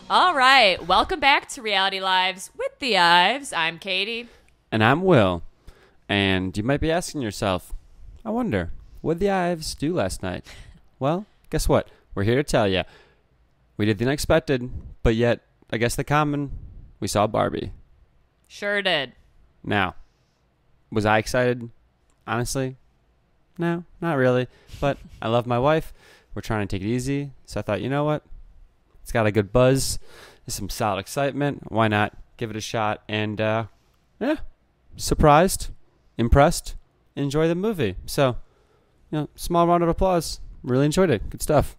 All right. Welcome back to Reality Lives with the Ives. I'm Katie. And I'm Will. And you might be asking yourself, I wonder, what did the Ives do last night? Well, guess what? We're here to tell you. We did the unexpected, but yet, I guess the common, we saw Barbie. Sure did. Now, was I excited? Honestly, no, not really. But I love my wife. We're trying to take it easy. So I thought, you know what? It's got a good buzz. There's some solid excitement. Why not give it a shot? And, surprised, impressed, enjoy the movie. So, small round of applause. Really enjoyed it. Good stuff.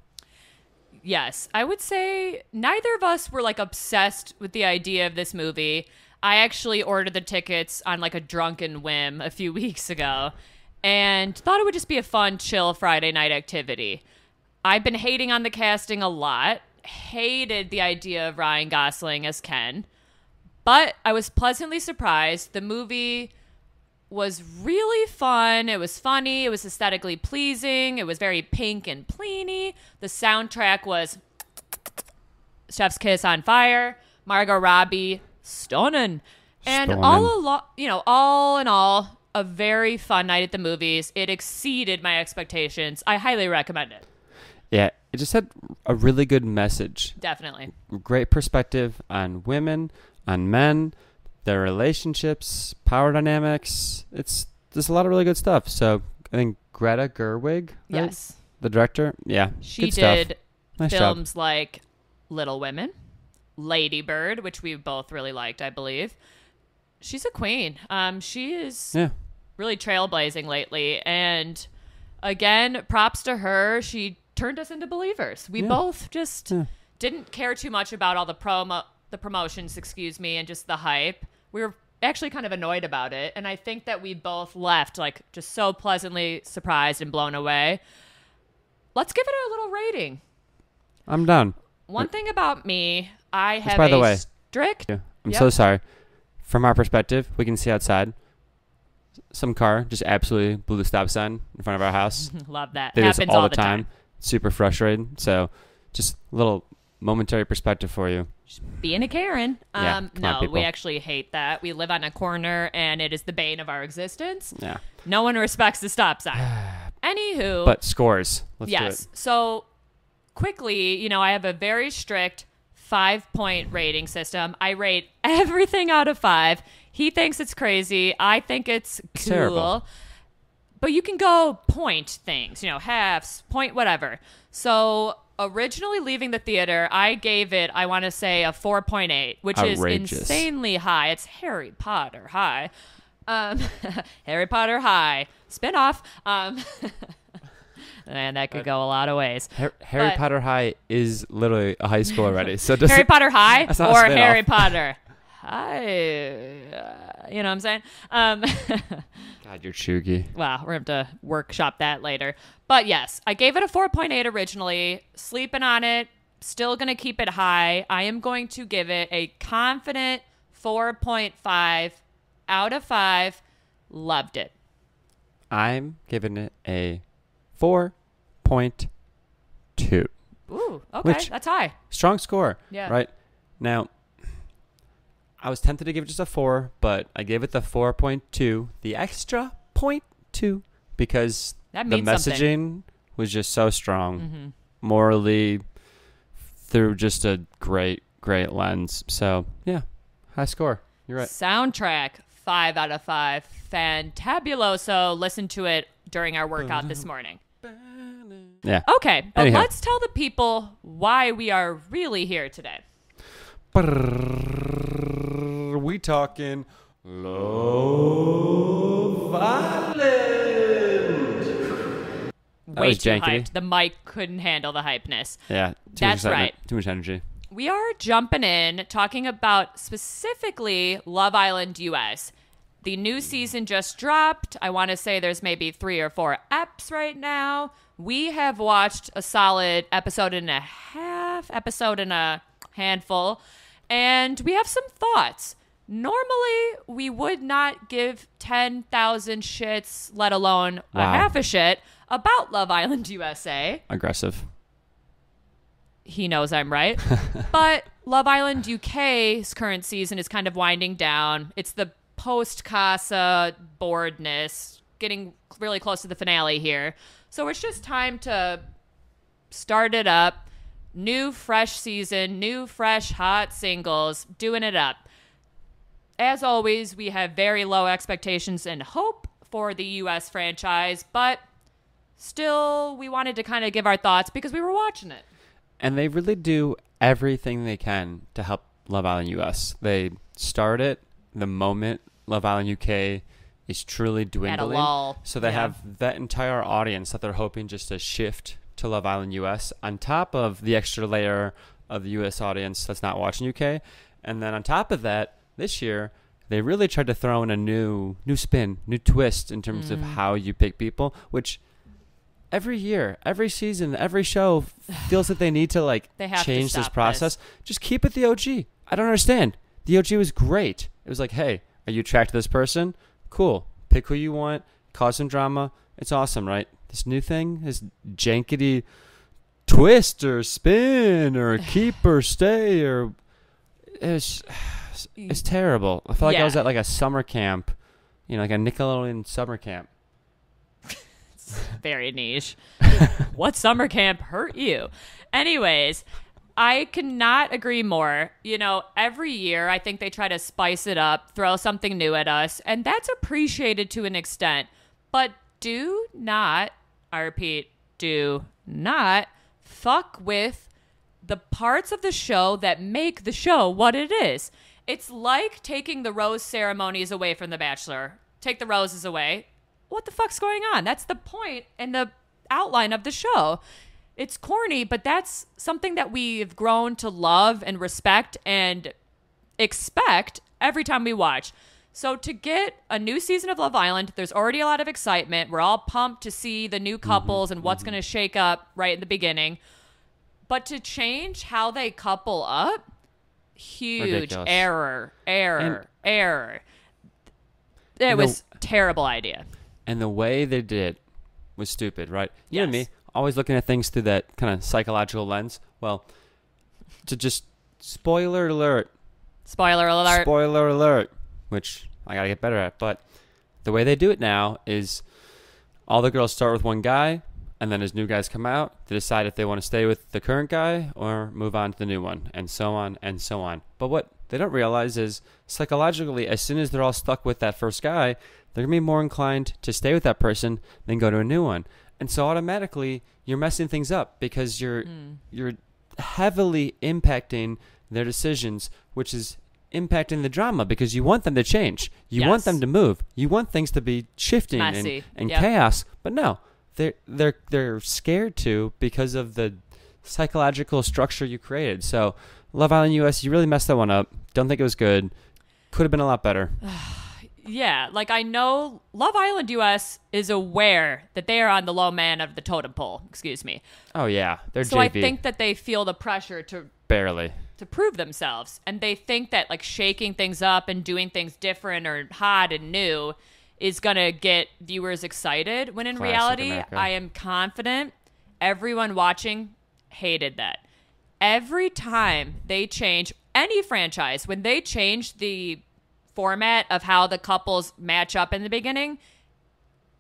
Yes. I would say neither of us were obsessed with the idea of this movie. I actually ordered the tickets on a drunken whim a few weeks ago and thought it would just be a fun, chill Friday night activity. I've been hating on the casting a lot. Hated the idea of Ryan Gosling as Ken, but I was pleasantly surprised. The movie was really fun. It was funny. It was aesthetically pleasing. It was very pink and pleeny. The soundtrack was Chef's Kiss on fire. Margot Robbie, stunning. And all in all, a very fun night at the movies. It exceeded my expectations. I highly recommend it. Yeah, it just had a really good message. Definitely. Great perspective on women, on men, their relationships, power dynamics. There's a lot of really good stuff. So I think Greta Gerwig, right? Yes. The director, yeah. She good stuff. did Nice films job. like Little Women, Lady Bird, which we both really liked, I believe. She's a queen. She is really trailblazing lately. And again, props to her. She turned us into believers. We both just didn't care too much about all the promotions, and just the hype. We were actually kind of annoyed about it, and I think that we both left just so pleasantly surprised and blown away. Let's give it a little rating. I'm done. One thing about me, I have by the way, strict... Yeah, I'm so sorry. From our perspective, we can see outside. Some car just absolutely blew the stop sign in front of our house. Love that. They do this Happens all the time. Super frustrated. So just a little momentary perspective for you. Just being a Karen. Come on, No, people. we actually hate that. We live on a corner, and it is the bane of our existence. Yeah. No one respects the stop sign. Anywho. But scores. Let's do yes. it. So quickly, I have a very strict 5-point rating system. I rate everything out of 5. He thinks it's crazy. I think it's cool. Terrible. But you can go point things, halves, point whatever. So originally leaving the theater, I gave it, I want to say, a 4.8, which Outrageous. is insanely high. It's Harry Potter high. Harry Potter high. Spinoff. And that could go a lot of ways. Harry Potter High is literally a high school already. So does Harry Potter High That's not a or spin-off. Harry Potter High. You know what I'm saying? God, you're chuggy. Well, we're going to have to workshop that later. But yes, I gave it a 4.8 originally. Sleeping on it. Still going to keep it high. I am going to give it a confident 4.5 out of 5. Loved it. I'm giving it a 4.2. Ooh, okay. Which- That's high. Strong score. Yeah. Right? Now, I was tempted to give it just a 4, but I gave it the 4.2, the extra 0.2, because That the means messaging something. was just so strong. Morally, through just a great lens. So, yeah, high score. You're right. Soundtrack, 5 out of 5. Fantabuloso. Listen to it during our workout this morning. Yeah. Okay, but Anyhow. let's tell the people why we are really here today. We talking Love Island. Way was too jankety. hyped. The mic couldn't handle the hypeness. Yeah. That's right. Too much energy. We are jumping in, talking about specifically Love Island US. The new season just dropped. I want to say there's maybe 3 or 4 eps right now. We have watched a solid episode and a handful, and we have some thoughts. Normally, we would not give 10,000 shits, let alone a Wow. half a shit, about Love Island USA. Aggressive. he knows I'm right. But Love Island UK's current season is kind of winding down. It's the post-Casa boredness, getting really close to the finale here. So it's just time to start it up. New, fresh season, new, fresh, hot singles, doing it up. As always, we have very low expectations and hope for the U.S. franchise, but still, we wanted to kind of give our thoughts because we were watching it. And they really do everything they can to help Love Island US. They start it the moment Love Island UK is truly dwindling. At a lull. So they have that entire audience that they're hoping just to shift to Love Island US on top of the extra layer of the US audience that's not watching UK. And then on top of that, this year, they really tried to throw in a new spin, new twist in terms of how you pick people, which every year, every season, every show feels that they need to change this process. Just keep it the OG. I don't understand. The OG was great. It was like, hey, are you attracted to this person? Cool. Pick who you want. Cause some drama. It's awesome, right? This new thing, this jankety twist or spin or keep or stay or it's terrible. I feel like I was at like a summer camp, like a Nickelodeon summer camp. Very niche. What summer camp hurt you? Anyways, I cannot agree more. Every year I think they try to spice it up, throw something new at us, and that's appreciated to an extent. But do not, I repeat, do not fuck with the parts of the show that make the show what it is. It's like taking the rose ceremonies away from The Bachelor. Take the roses away. What the fuck's going on? That's the point and the outline of the show. It's corny, but that's something that we've grown to love and respect and expect every time we watch. So to get a new season of Love Island, there's already a lot of excitement. We're all pumped to see the new couples and what's going to shake up right in the beginning. But to change how they couple up, huge ridiculous. Error. It was a terrible idea. And the way they did it was stupid, right? You and Yes. me, always looking at things through that kind of psychological lens. Well, to just spoiler alert, which I got to get better at. But the way they do it now is all the girls start with one guy, and then as new guys come out, they decide if they want to stay with the current guy or move on to the new one, and so on and so on. But what they don't realize is psychologically, as soon as they're all stuck with that first guy, they're going to be more inclined to stay with that person than go to a new one. And so automatically, you're messing things up because you're heavily impacting their decisions, which is impacting the drama because you want them to change. You want them to move. You want things to be shifting and chaos. But no, they're scared to because of the psychological structure you created. So Love Island US, you really messed that one up. Don't think it was good. Could have been a lot better. Yeah, I know Love Island US is aware that they are on the low man of the totem pole. Excuse me. Oh, yeah. They're so JV. I think that they feel the pressure to prove themselves. And they think that shaking things up and doing things different or hot and new is going to get viewers excited. When in Classic reality, America. I am confident everyone watching hated that. Every time they change any franchise, when they change the format of how the couples match up in the beginning,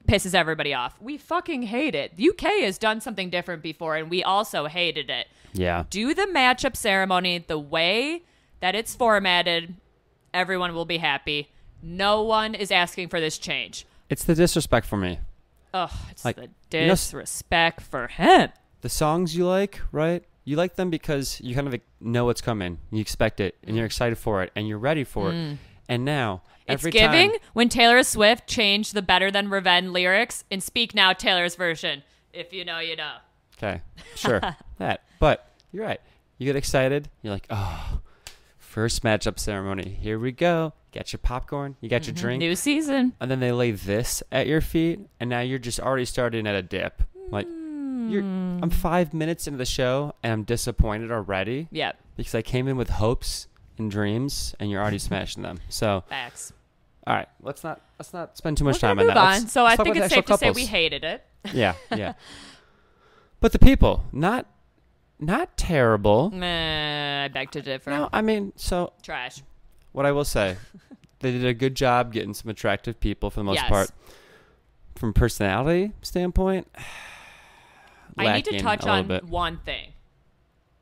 pisses everybody off. We fucking hate it. UK has done something different before, and we also hated it. Yeah. Do the matchup ceremony the way that it's formatted. Everyone will be happy. No one is asking for this change. It's the disrespect for me. Ugh, it's the disrespect for him. The songs you like, right? You like them because you kind of know what's coming. You expect it, and you're excited for it, and you're ready for it. And now, every it's giving time, when Taylor Swift changed the Better Than Revenge lyrics in Speak Now Taylor's version. If you know, you know. Okay, sure. That. But you're right. You get excited. You're like, oh, first matchup ceremony. Here we go. Get your popcorn. You got your drink. New season. And then they lay this at your feet, and now you're just already starting at a dip. I'm 5 minutes into the show, and I'm disappointed already. Yep. Because I came in with hopes and dreams, and you're already smashing them. So, facts. All right, let's not spend too much time on move that. On. So I think it's safe to say we hated it. Yeah. But the people, not not terrible. Meh, I beg to differ. No, I mean, so Trash. what I will say, they did a good job getting some attractive people for the most Yes. part. From personality standpoint, I need to lacking touch a little on bit. one thing.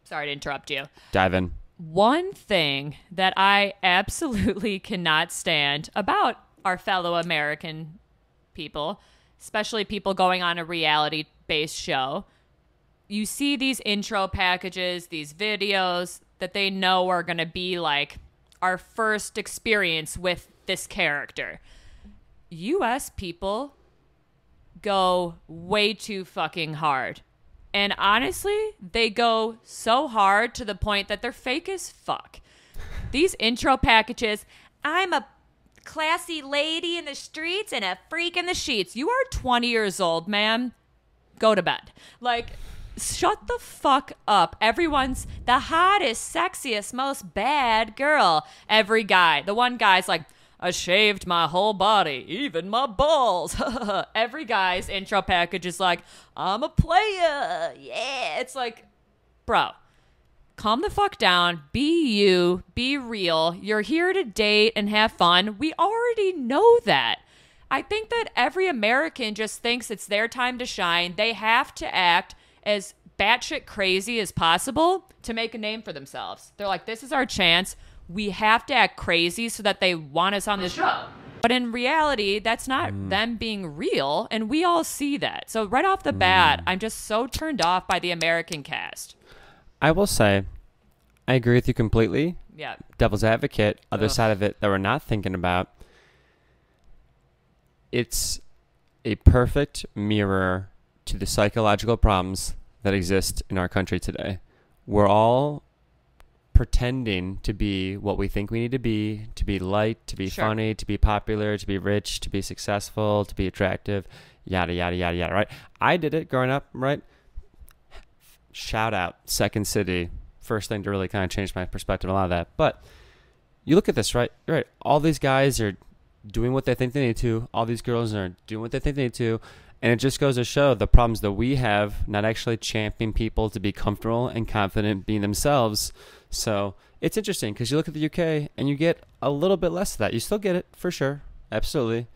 Sorry to interrupt you. Dive in. One thing that I absolutely cannot stand about our fellow American people, especially people going on a reality-based show, you see these intro packages, these videos that they know are going to be like our first experience with this character. U.S. people go way too fucking hard. And honestly, they go so hard to the point that they're fake as fuck. These intro packages, I'm a classy lady in the streets and a freak in the sheets. You are 20 years old, ma'am. Go to bed. Like, shut the fuck up. Everyone's the hottest, sexiest, most bad girl. Every guy. The one guy's like, I shaved my whole body, even my balls. Every guy's intro package is like, I'm a player. Yeah. It's like, bro, calm the fuck down. Be you. Be real. You're here to date and have fun. We already know that. I think that every American just thinks it's their time to shine. They have to act as batshit crazy as possible to make a name for themselves. They're like, this is our chance. We have to act crazy so that they want us on the show. But in reality, that's not them being real, and we all see that. So right off the bat, I'm just so turned off by the American cast. I will say, I agree with you completely. Yeah. Devil's advocate, other Ugh. side of it that we're not thinking about. It's a perfect mirror to the psychological problems that exist in our country today. We're all pretending to be what we think we need to be liked, to be Sure. funny, to be popular, to be rich, to be successful, to be attractive, yada, yada, yada, yada, right? I did it growing up, right? Shout out, Second City. First thing to really kind of change my perspective on a lot of that. But you look at this, right? You're right. All these guys are doing what they think they need to. All these girls are doing what they think they need to. And it just goes to show the problems that we have, not actually championing people to be comfortable and confident being themselves. So it's interesting because you look at the UK and you get a little bit less of that. You still get it for sure. Absolutely.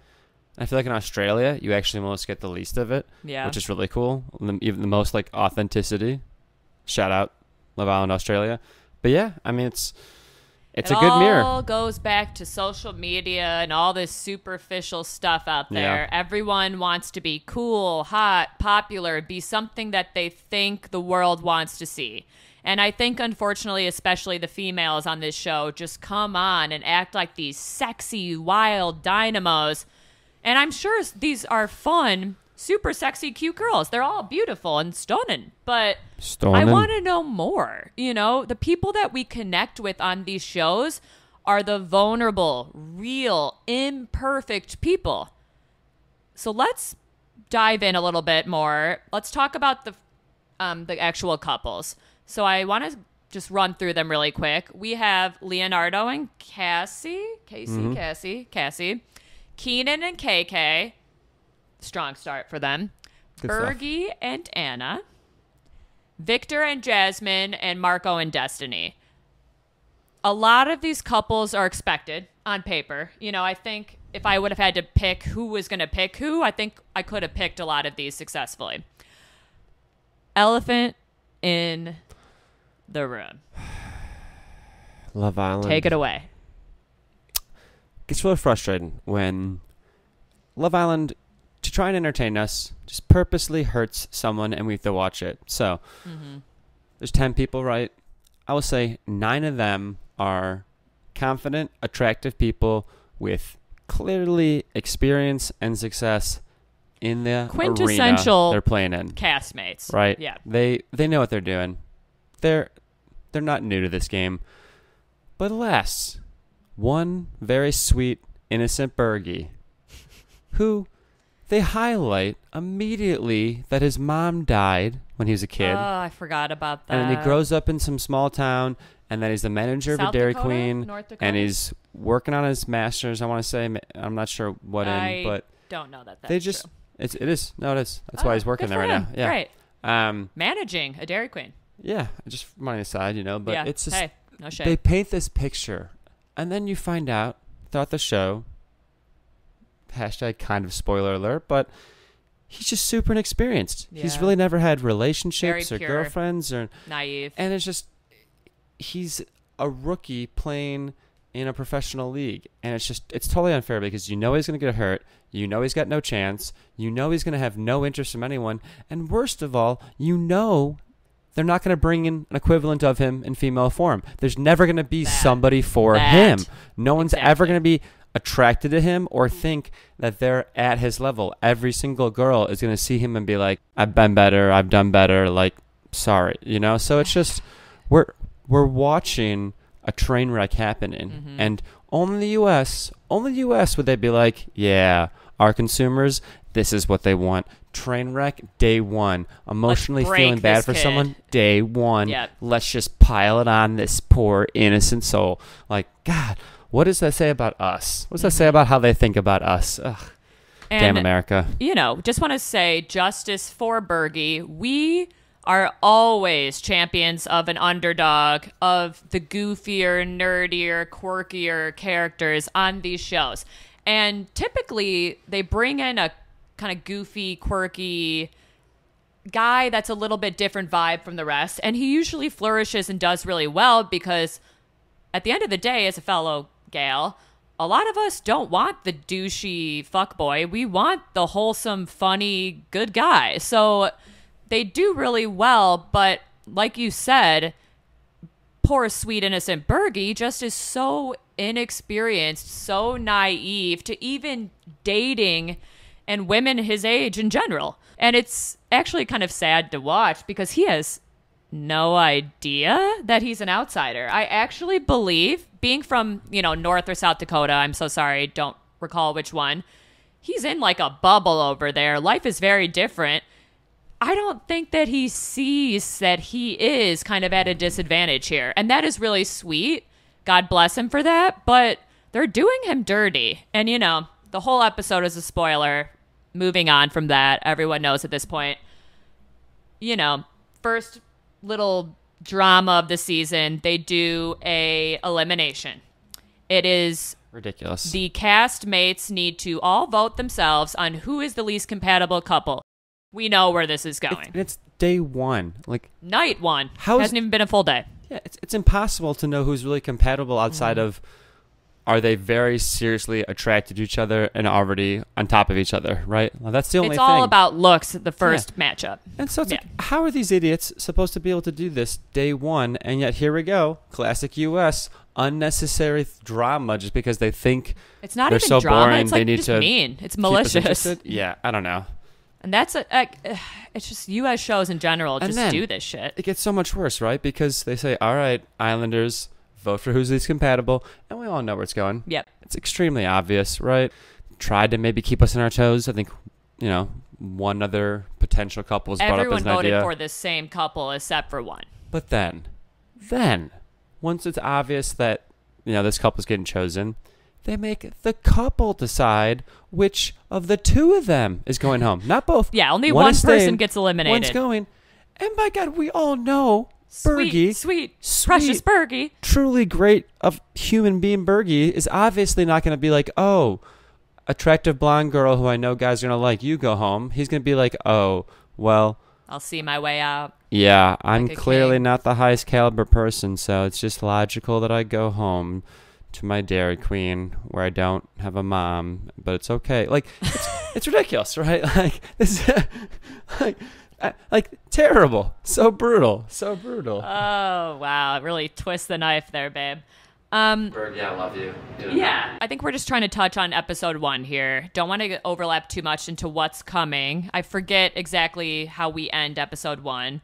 I feel like in Australia, you actually almost get the least of it, Yeah. which is really cool. Even the most like authenticity. Shout out Love Island, Australia. But yeah, I mean, it's a good mirror. It all goes back to social media and all this superficial stuff out there. Yeah. Everyone wants to be cool, hot, popular, be something that they think the world wants to see. And I think, unfortunately, especially the females on this show just come on and act like these sexy, wild dynamos. And I'm sure these are fun, super sexy, cute girls. They're all beautiful and stunning. But I want to know more. You know, the people that we connect with on these shows are the vulnerable, real, imperfect people. So let's dive in a little bit more. Let's talk about the actual couples. So I want to just run through them really quick. We have Leonardo and Cassie. Keenan and KK. Strong start for them. Good stuff. Bergie and Anna. Victor and Jasmine, and Marco and Destiny. A lot of these couples are expected on paper. You know, I think if I would have had to pick who was going to pick who, I think I could have picked a lot of these successfully. Elephant in the room. Love Island. Take it away. It's really frustrating when Love Island, to try and entertain us, just purposely hurts someone and we have to watch it. So there's 10 people, right? I will say 9 of them are confident, attractive people with clearly experience and success in the Quintessential arena they're playing in. Castmates. Right? Yeah. They know what they're doing. They're not new to this game. But alas, one very sweet, innocent Bergie, who they highlight immediately that his mom died when he was a kid. Oh, I forgot about that. And then he grows up in some small town, and then he's the manager of a South Dairy Dakota? Queen, North Dakota? and he's working on his master's. I want to say, I'm not sure what in, but don't know that. That's they just true. it is. No, it is. That's why he's working good there for right him. now. Yeah. Right. Um, Managing a Dairy Queen. Yeah, just money aside, but Yeah. it's just Hey, no shade. they paint this picture, and then you find out throughout the show. Hashtag kind of spoiler alert, but he's just super inexperienced. He's Yeah. really never had relationships Very or pure. girlfriends or Naive. and it's just he's a rookie playing in a professional league, and it's totally unfair because he's going to get hurt, he's got no chance, he's going to have no interest from anyone, and worst of all, they're not going to bring in an equivalent of him in female form. There's never going to be somebody for him. No one's ever going to be attracted to him or think that they're at his level. Every single girl is going to see him and be like, I've been better, I've done better, like, sorry, So it's just we're watching a train wreck happening, and only the US would they be like, yeah, our consumers, this is what they want. Train wreck day one. Emotionally feeling bad for someone day one. Yep. Let's just pile it on this poor innocent soul. Like, God, what does that say about us? What does that say about how they think about us? Ugh. Damn America. Just want to say justice for Bergie. We are always champions of an underdog, of the goofier, nerdier, quirkier characters on these shows. And typically they bring in a kind of goofy, quirky guy that's a little bit different vibe from the rest. And he usually flourishes and does really well because at the end of the day, as a fellow gal, a lot of us don't want the douchey fuckboy. We want the wholesome, funny, good guy. So they do really well, but like you said, poor, sweet, innocent Bergie just is so inexperienced, so naive to even dating and women his age in general. And it's actually kind of sad to watch because he has no idea that he's an outsider. I actually believe, being from, North or South Dakota, I'm so sorry, don't recall which one, he's in like a bubble over there. Life is very different. I don't think that he sees that he is kind of at a disadvantage here. And that is really sweet. God bless him for that. But they're doing him dirty. And, the whole episode is a spoiler. Moving on from that, everyone knows at this point. First little drama of the season, they do a elimination. It is ridiculous. The cast mates need to all vote themselves on who is the least compatible couple. We know where this is going. It's day one. Like night one. Hasn't even been a full day. Yeah, it's impossible to know who's really compatible outside of are they very seriously attracted to each other and already on top of each other, right? Well, that's the only thing. It's all about looks at the first matchup. And so it's like, how are these idiots supposed to be able to do this day one? And yet here we go, classic US, unnecessary drama just because they think it's not they're even so drama. boring. It's like they need just to mean. It's malicious. Yeah, I don't know. And that's it's just U.S. shows in general just do this shit. It gets so much worse, right? Because they say, all right, Islanders, vote for who's least compatible. And we all know where it's going. Yep. It's extremely obvious, right? Tried to maybe keep us on our toes. I think, one other potential couple was brought up as an idea. Everyone voted for the same couple except for one. But then, once it's obvious that, this couple's getting chosen, they make the couple decide which of the two of them is going home. Not both. Yeah, only one person gets eliminated. One's going. And by God, we all know Bergie, sweet, precious Bergie, truly great of human being Bergie is obviously not going to be like, oh, attractive blonde girl who I know guys are going to like, you go home. He's going to be like, oh, well, I'll see my way out. Yeah, I'm clearly not the highest caliber person, so it's just logical that I go home to my Dairy Queen where I don't have a mom, but it's okay. Like, it's ridiculous, right? Like, this like terrible. So brutal. Oh, wow. It really twists the knife there, babe. Bergie, I love you. Yeah. I think we're just trying to touch on episode 1 here. Don't want to overlap too much into what's coming. I forget exactly how we end episode 1.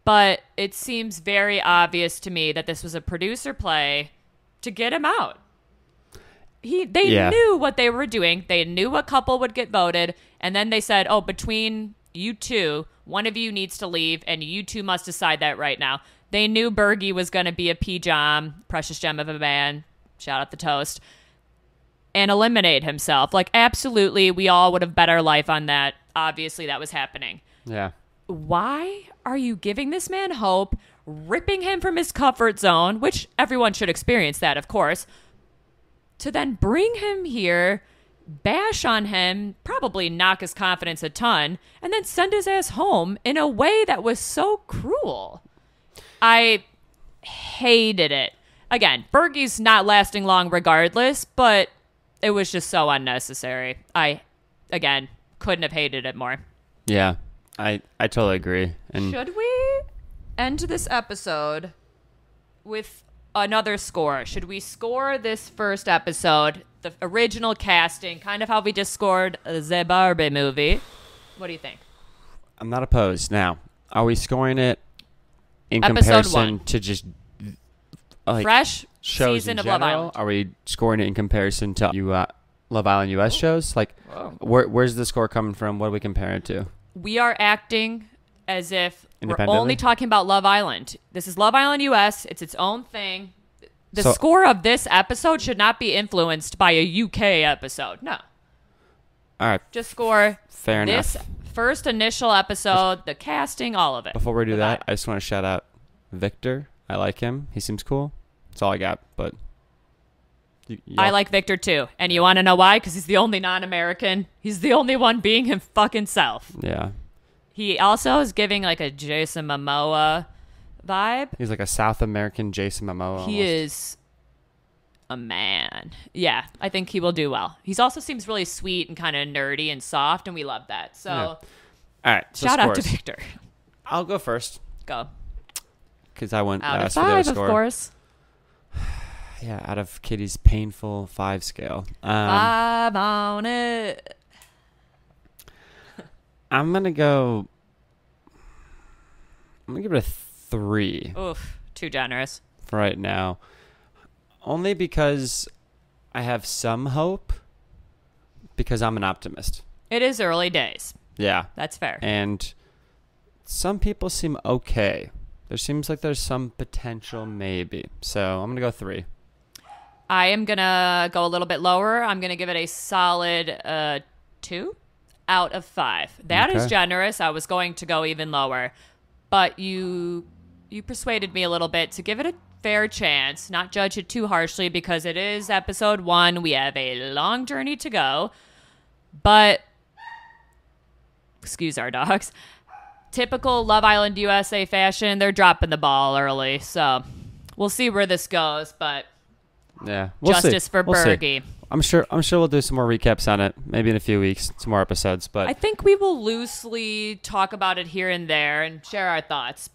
But it seems very obvious to me that this was a producer play to get him out. They knew what they were doing. They knew what couple would get voted. And then they said, oh, between you two, one of you needs to leave, and you two must decide that right now. They knew Bergie was going to be a P-Jom, precious gem of a man, shout out the toast, and eliminate himself. Like, absolutely, we all would have bet our life on that. Obviously, that was happening. Yeah. why are you giving this man hope, ripping him from his comfort zone, which everyone should experience that, of course, to then bring him here, bash on him, probably knock his confidence a ton, and then send his ass home in a way that was so cruel? I hated it. Again, Bergie's not lasting long regardless, but it was just so unnecessary. I, again, couldn't have hated it more. Yeah, I totally agree. And should we end this episode with another score? Should we score this first episode, the original casting, kind of how we just scored the Barbie movie? What do you think? I'm not opposed. Now, are we scoring it in Episode comparison 1. to just like Fresh shows season in of general? Love Island. Are we scoring it in comparison to Love Island US shows? Like, where's the score coming from? What are we comparing it to? We are acting as if we're Independently? only talking about Love Island. This is Love Island US. It's its own thing. The So- score of this episode should not be influenced by a UK episode. No. All right, Just score fair this enough. first initial episode, the casting, all of it. Before we do The that, vibe. I just want to shout out Victor. I like him. He seems cool. That's all I got. But I like Victor too. And you want to know why? Because he's the only non-American. He's the only one being him fucking self. Yeah, He also is giving like a Jason Momoa vibe. he's like a South American Jason Momoa. He almost. is a man. Yeah, I think he will do well. He also seems really sweet and kind of nerdy and soft, and we love that. So Yeah. All right, so shout out to scores. Victor. I'll go first Go. because I went Out of last for their 5, of score. course. Yeah, out of Kitty's painful 5 scale. 5 on it. I'm gonna go. I'm gonna give it a 3 Oof, too generous. for right now, only because I have some hope. Because I'm an optimist. It is early days. Yeah, That's fair. and some people seem okay. There seems like there's some potential, maybe. So I'm gonna go 3. I am going to go a little bit lower. I'm going to give it a solid 2 out of 5. That is Okay. generous. I was going to go even lower. But you persuaded me a little bit to give it a fair chance, not judge it too harshly because it is episode 1. We have a long journey to go. But, excuse our dogs, typical Love Island USA fashion, they're dropping the ball early. So we'll see where this goes, but Yeah, we'll justice see. for We'll see. Bergie. I'm sure we'll do some more recaps on it, maybe in a few weeks, some more episodes. But I think we will loosely talk about it here and there and share our thoughts,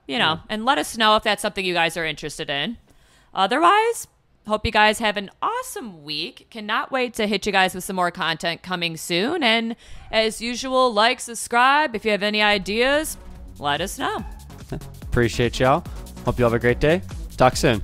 and let us know if that's something you guys are interested in. Otherwise, hope you guys have an awesome week. Cannot wait to hit you guys with some more content coming soon. And as usual, like, subscribe. If you have any ideas, let us know. appreciate y'all. Hope you all have a great day. Talk soon.